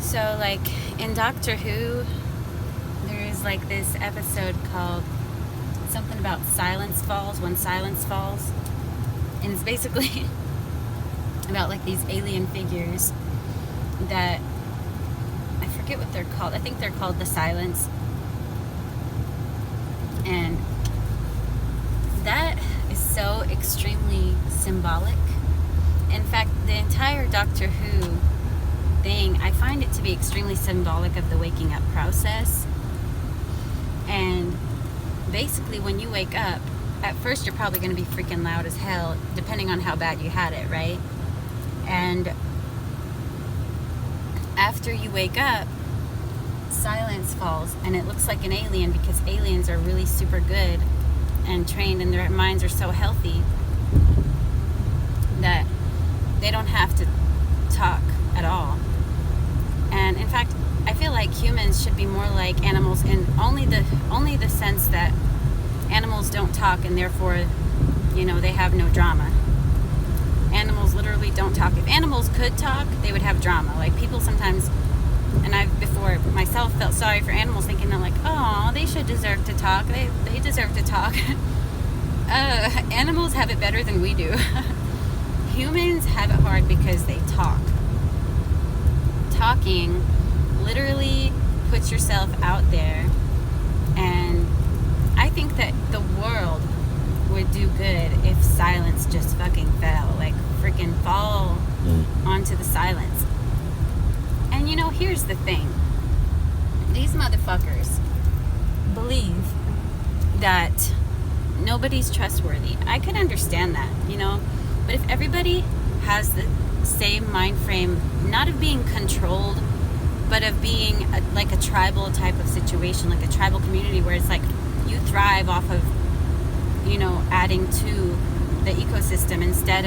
So, like, in Doctor Who, there is like this episode called something about silence falls, when silence falls. And it's basically about like these alien figures that I forget what they're called. I think they're called the Silence. And that is so extremely symbolic. In fact, the entire Doctor Who thing, I find it to be extremely symbolic of the waking up process. And basically, when you wake up, at first you're probably going to be freaking loud as hell, depending on how bad you had it, right? And after you wake up, silence falls, and it looks like an alien, because aliens are really super good and trained, and their minds are so healthy that they don't have to talk at all. And in fact, I feel like humans should be more like animals in only the sense that animals don't talk, and therefore, they have no drama. Animals literally don't talk. If animals could talk, they would have drama. Like, people sometimes, and I've before myself felt sorry for animals, thinking that, like, oh, they should deserve to talk. They deserve to talk. Animals have it better than we do. Humans have it hard because they talk. Talking literally puts yourself out there, and I think that the world would do good if silence just fucking fell, like freaking fall onto the silence. And here's the thing, these motherfuckers believe that nobody's trustworthy. I could understand that, but if everybody has the same mind frame, not of being controlled, but of being like a tribal type of situation, like a tribal community where it's like you thrive off of, adding to the ecosystem instead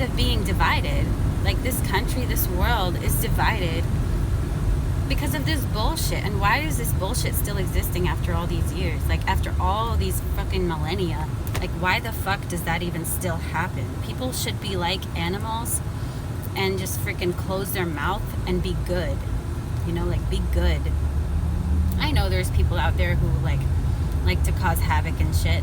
of being divided. Like, this country, this world is divided because of this bullshit. And why is this bullshit still existing after all these years? Like, after all these fucking millennia, like, why the fuck does that even still happen? People should be like animals and just freaking close their mouth and be good. Be good. I know there's people out there who like to cause havoc and shit.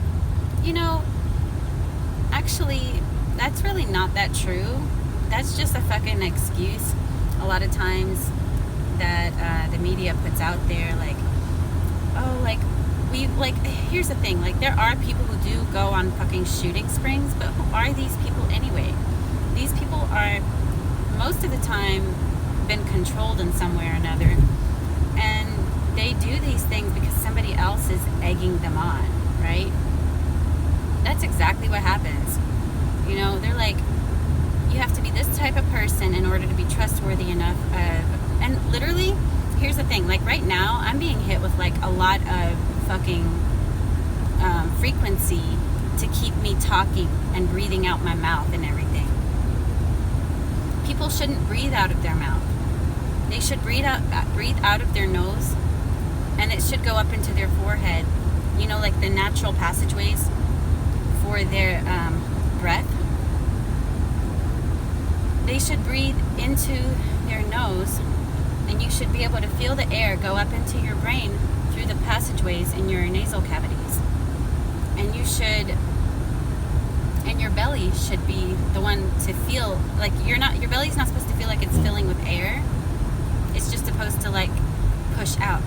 Actually, that's really not that true. That's just a fucking excuse a lot of times that the media puts out there, like, oh, here's the thing, like, there are people who do go on fucking shooting springs, but who are these people anyway? These people are, most of the time, been controlled in some way or another, and they do these things because somebody else is egging them on, right? That's exactly what happens. They're like, you have to be this type of person in order to be trustworthy enough of, and literally, here's the thing, like, right now, I'm being hit with, like, a lot of fucking frequency to keep me talking and breathing out my mouth and everything. People shouldn't breathe out of their mouth. They should breathe out of their nose, and it should go up into their forehead, like the natural passageways for their breath. They should breathe into their nose, and you should be able to feel the air go up into your brain through the passageways in your nasal cavities. And your belly should be the one to feel, like, your belly's not supposed to feel like it's filling with air. It's just supposed to, like, push out.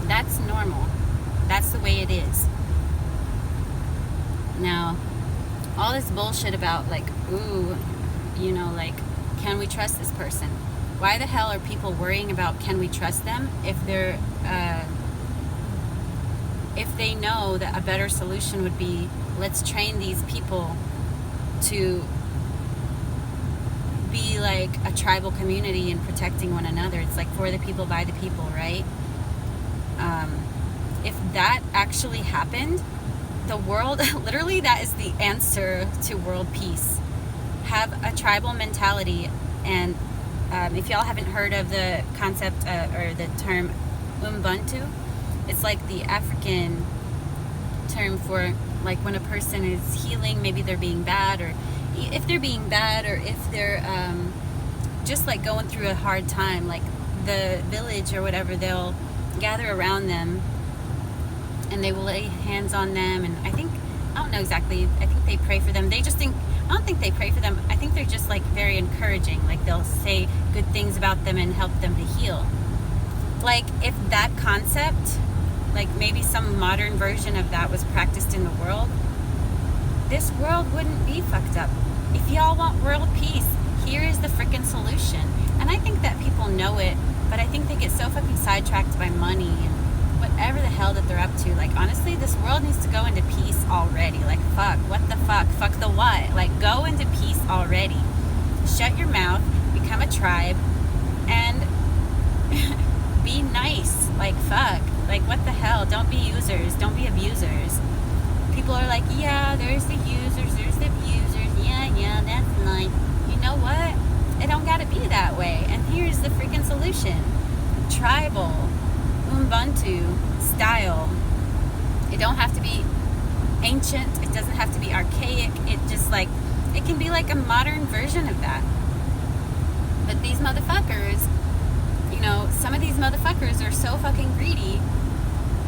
That's normal. That's the way it is. Now, all this bullshit about, like, ooh, like, can we trust this person? Why the hell are people worrying about can we trust them if they know that a better solution would be, let's train these people to be like a tribal community and protecting one another. It's like for the people, by the people, right? If that actually happened, the world, literally that is the answer to world peace. Have a tribal mentality. And if y'all haven't heard of the concept or the term Ubuntu, it's like the African term for like when a person is healing, maybe they're being bad, or if they're being bad, or if they're just like going through a hard time, like the village or whatever, they'll gather around them and they will lay hands on them. And I don't know exactly, I think they pray for them. I don't think they pray for them. I think they're just like very encouraging. Like they'll say good things about them and help them to heal. Like if that concept, like maybe some modern version of that was practiced in the world, this world wouldn't be fucked up. If y'all want world peace, here is the freaking solution. And I think that people know it, but I think they get so fucking sidetracked by money and whatever the hell that they're up to. Like honestly, this world needs to go into peace already. Like fuck, what the fuck? Fuck the what? Like go into peace already. Shut your mouth, become a tribe, and be nice. Like fuck. Like what the hell? Don't be users. Don't be abusers. People are like, yeah, there's the users, there's the abusers. Yeah, that's nice. You know what? It don't gotta be that way. And here's the freaking solution. Tribal, Ubuntu style. It don't have to be ancient. It doesn't have to be archaic. It just like, it can be like a modern version of that. But these motherfuckers, you know, some of these motherfuckers are so fucking greedy,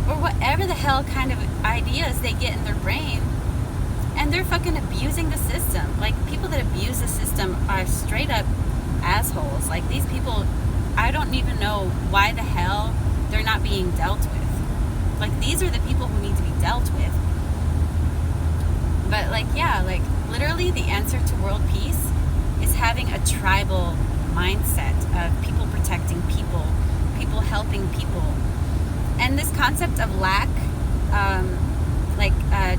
or whatever the hell kind of ideas they get in their brain, and they're fucking abusing the system. Like people that abuse the system are straight up assholes. Like these people, I don't even know why the hell they're not being dealt with. Like these are the people who need to be dealt with. But like, yeah, like literally the answer to world peace is having a tribal mindset of people protecting people, people helping people. And this concept of lack, like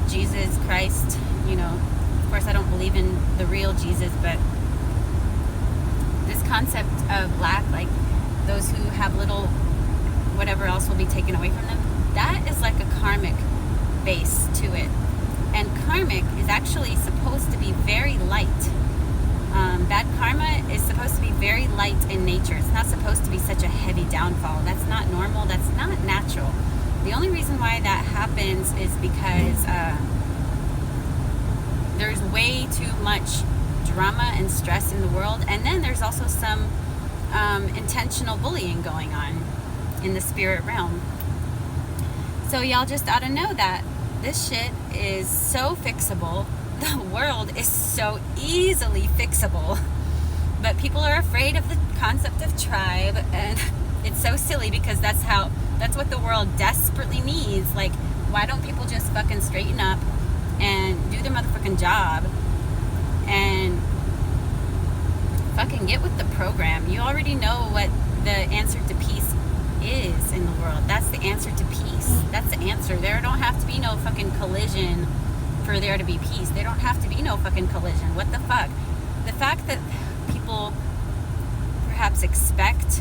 Jesus Christ, you know, of course I don't believe in the real Jesus, but this concept of lack, like those who have little, whatever else will be taken away from them, that is like a karmic base to it. And karmic is actually supposed to be very light. Bad karma is supposed to be very light in nature. It's not supposed to be such a heavy downfall. That's not normal. That's not natural. The only reason why that happens is because there's way too much drama and stress in the world. And then there's also some intentional bullying going on in the spirit realm. So y'all just ought to know that this shit is so fixable. The world is so easily fixable, but people are afraid of the concept of tribe, and it's so silly because that's what the world desperately needs. Like, why don't people just fucking straighten up and do their motherfucking job and fucking get with the program? You already know what the answer to peace is in the world. That's the answer to peace. That's the answer. There don't have to be no fucking collision for there to be peace. There don't have to be no fucking collision. What the fuck? The fact that people perhaps expect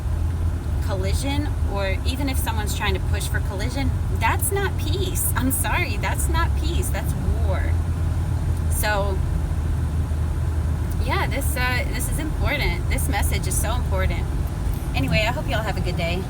collision, or even if someone's trying to push for collision, that's not peace. I'm sorry, that's not peace. That's war. So yeah, this is important. This message is so important. Anyway, I hope y'all have a good day.